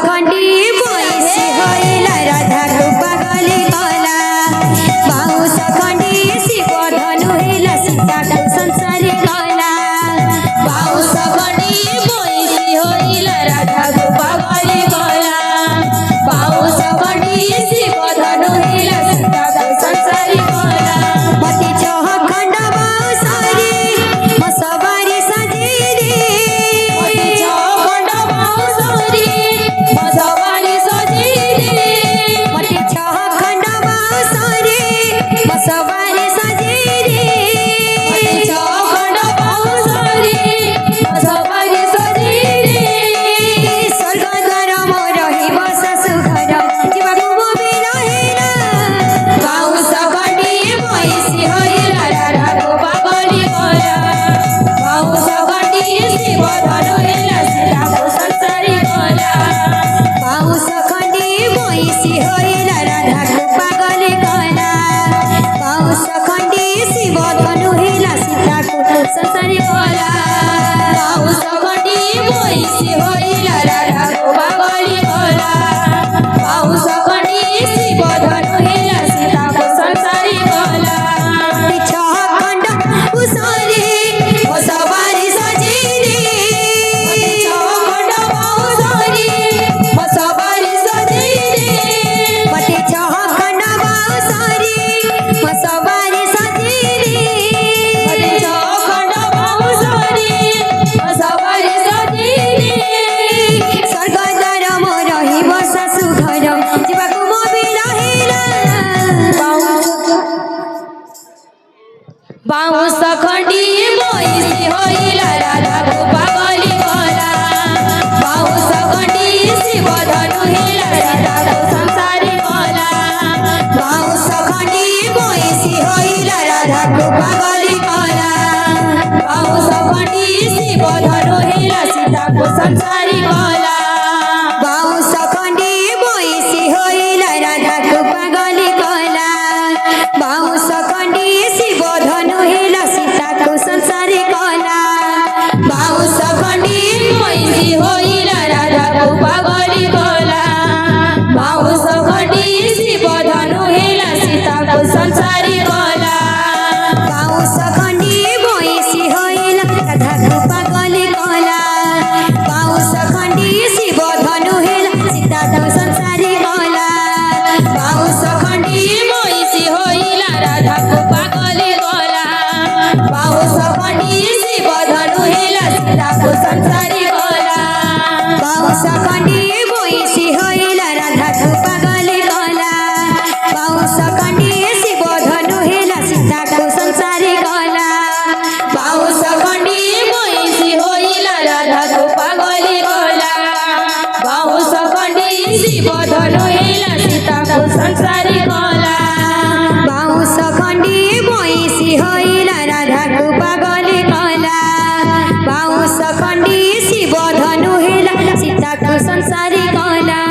खंडी बयसी होइला राधा कृपा गली कला बाउस खंडी शिव धनु हेला सीता को संसारी कला बाउस खंडी बयसी होइला राधा कृपा गली कला बाउस खंडी शिव धनु हेला सीता को संसारी कला मती छह खंड बाउसरी म सवारी सजीरी मती छह खंड बाउसरी म सवारी सजीरी मती छह खंड बाउसरी म सवारी सजीरी मती छह खंड बाउसरी म सवारी सजीरी स्वर्ग द्वार मोर रहिब ससुघर जीवाको मोबी रहेला बाउस खंडी बयसी होइला राधा कृपा गली कला बाउस खंडी शिव धनु हेला सीता को संसारी कला बाउस खंडी बयसी होइला राधा कृपा गली कला बाउस खंडी शिव धनु हेला सीता को संसारी कला बाउस खंडी बयसी होइला राधा कृपा गली कला बाउस खंडी शिव धनु हेला सीता को संसारी कला छह खंड उसरी म सवारी सजीरी छह खंड बाउसरी म सवारी सजीरी मते छह खंड बाउसरी म सवारी सजीरी मते छह खंड बाउसरी म सवारी सजीरी स्वर्ग द्वार मोर रहिब ससुघर जीवाको मोबी रहेला बाउस खंडी बयसी होइला राधा कृपा गली कला बाउस खंडी शिव धनु हेला सीता को संसारी कला बाउस खंडी बयसी होइला राधा कृपा गली कला बाउस खंडी शिव धनु हेला सीता को संसारी कला बाउस खंडी बयसी होइला राधा कृपा गली कला बाउस खंडी शिव धनु हेला सीता को संसारी कला बाउस खंडी बयसी होइला राधा कृपा गली कला बाउस खंडी शिव धनु हेला सीता को संसारी कला बाउस खंडी बयसी होइला राधा कृपा गली कला बाउस खंडी शिव धनु हेला सीता को संसारी कला बाउस खंडी बयसी होइला राधा कृपा गली कला बाउस खंडी शिव धनु हेला सीता को संसारी कला बाउस खंडी बयसी होइला राधा कृपा गली कला बाउस खंडी शिव धनु हेला सीता को संसारी कला बाउस खंडी बयसी होइला राधा कृपा गली कला बाउस खंडी शिव धनु हेला सीता को संसारी कला बाउस खंडी बयसी होइला राधा कृपा गली कला बाउस खंडी शिव धनु हेला सीता को संसारी कला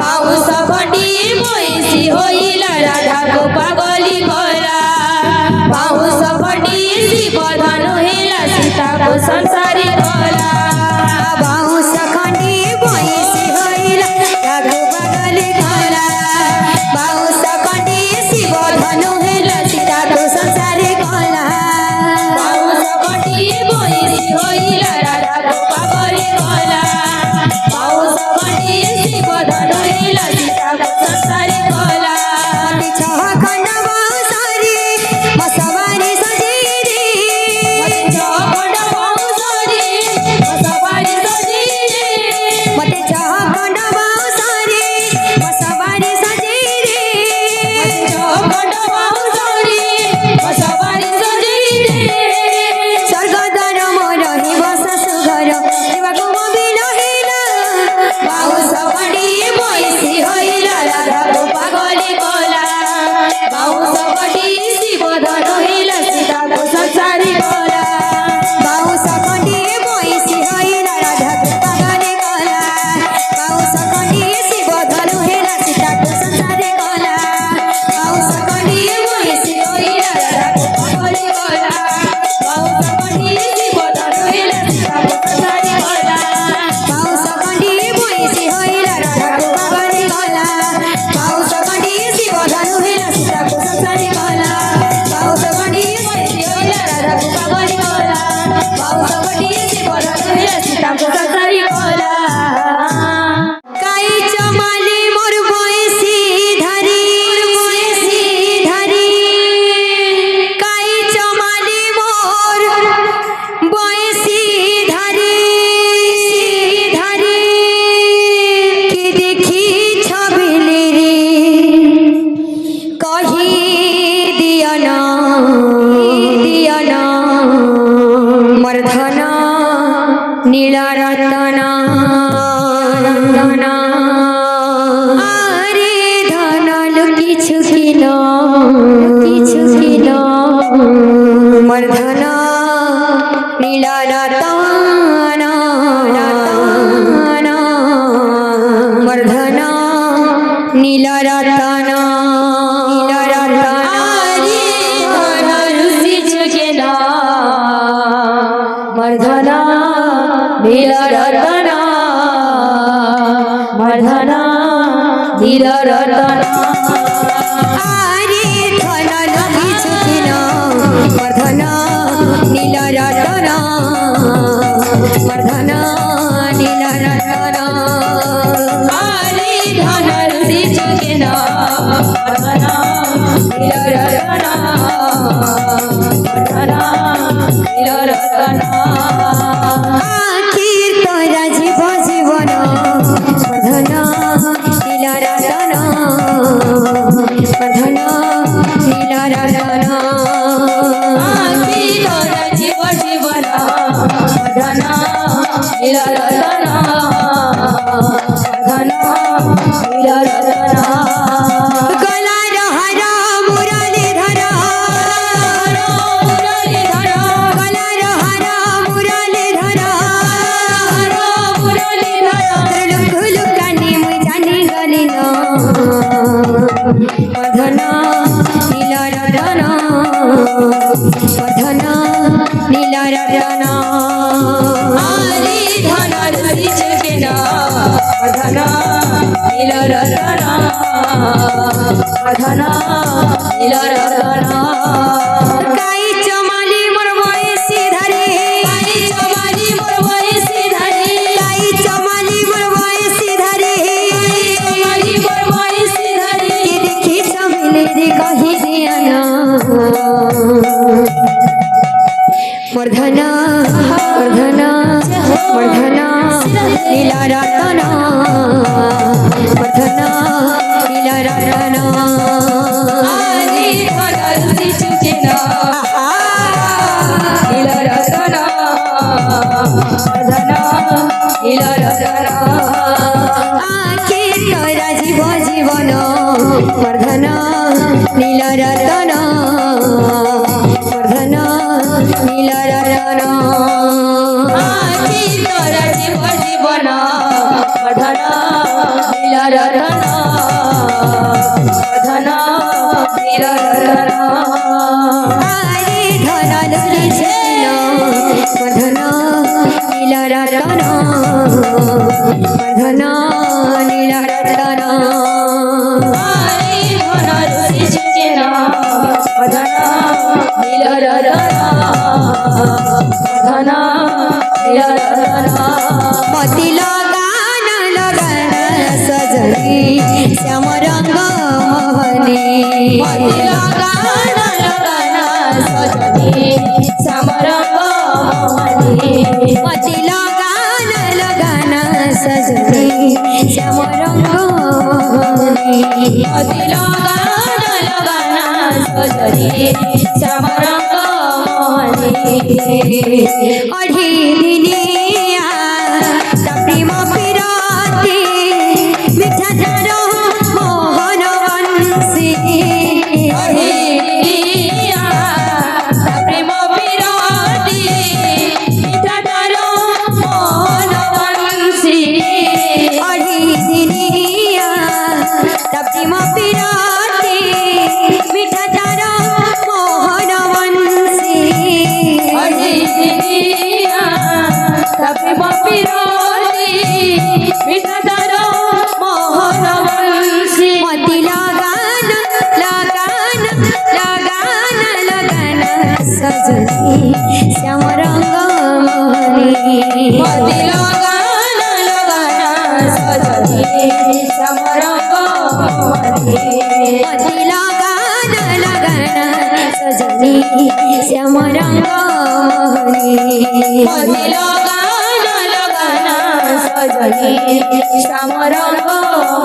बाउस खंडी बयसी होइला राधा कृपा गली कला बाउस खंडी शिव धनु हेला सीता को संसारी कला बाउस खंडी बयसी होइला राधा कृपा गली कला बाउस खंडी शिव धनु हेला सीता को संसारी कला बाउस खंडी बयसी होइला राधा कृपा गली कला बाउस खंडी शिव धनु हेला सीता को संसारी कला छह खंड बाउसरी म सवारी सजीरी मते छह खंड बाउसरी म सवारी सजीरी मते छह खंड बाउसरी म सवारी सजीरी मते छह खंड बाउसरी म सवारी सजीरी स्वर्ग द्वार मोर रहिब ससुघर जीवाको मोबी रहेला बाउस खंडी নীলরতন আরে ধন ঋষি যুগেন মর্ধন নীলরতন মর্ধন নীলরতন আরে ধন ঋষি যুগেন মর্ধন নীলরতন মর্ধন নীলরতন আরে ধন ঋষি যুগেন মর্ধন নীলরতন মর্ধন নীলরতন আখির তোরা জীব জীবন মর্ধন নীলরতন মর্ধন নীলরতন আখির তোরা জীব জীবন মর্ধন নীলরতন মর্ধন নীলরতন গলার হার মুরলীধর মুরলীধর গলার হার মুরলীধর মুরলীধর লুকু লুকানি মুই জানি গলিল মর্ধন নীলরতন মর্ধন নীলরতন আরে ধন ঋষি যুগেন মর্ধন নীলরতন মর্ধন নীলরতন কাই চমালি মোর বয়সী ধারে কাই চমালি মোর বয়সী ধারে কাই চমালি মোর বয়সী ধারে কাই চমালি মোর বয়সী ধারে দেখি চমিলে রে কহি দিয়ানা মর্ধন মর্ধন মর্ধন নীলরতন মর্ধন নীলরতন আরে ধন ঋষি যুগেন নীলরতন মর্ধন নীলরতন আখি তোরা জীব জীবন মর্ধন নীলরতন মর্ধন নীলরতন আখি তোরা জীব জীবন মর্ধন নীলরতন মর্ধন নীলরতন আরে ধন ঋষি মর্ধন নীলরতন মর্ধন নীলরতন আরে ধন ঋষি যুগেন মর্ধন নীলরতন মর্ধন নীলরতন মতি লগান লগান সজনি শ্যাম রঙ্গ মোহনী মতি লগান লগান সজনি শ্যাম রঙ্গ মোহনী মতি লগান লগান সজনি শ্যাম রঙ্গ মোহনী মতি লগান লগান সজনি শ্যাম রঙ্গ মোহনী অঢি দিনিয়া তা প্রেম পিরতি মিঠা ঝাড় মোহন বংশী অঢি দিনিয়া তা প্রেম পিরতি মিঠা ঝাড় মোহন বংশী অঢি দিনিয়া তা প্রেম পিরতি মিঠা ঝাড় মোহন বংশী অঢি দিনিয়া তা প্রেম পিরতি মিঠা ঝাড় মোহন বংশী মতি লগান লগান লগান লগান সজনি শ্যাম রঙ্গ মোহনী মতি লগান লগান সজনি শ্যাম রঙ্গ মোহনী মতি লগান লগান সজনি শ্যাম রঙ্গ মোহনী মতি লগান লগান সজনি শ্যাম রঙ্গ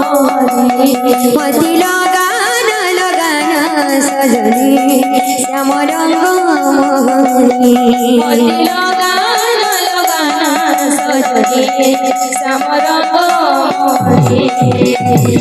মোহনী মতি লগান লগান সজনি শ্যাম রঙ্গ মোহনী মতি লগান লগান সজনি শ্যাম রঙ্গ মোহনী।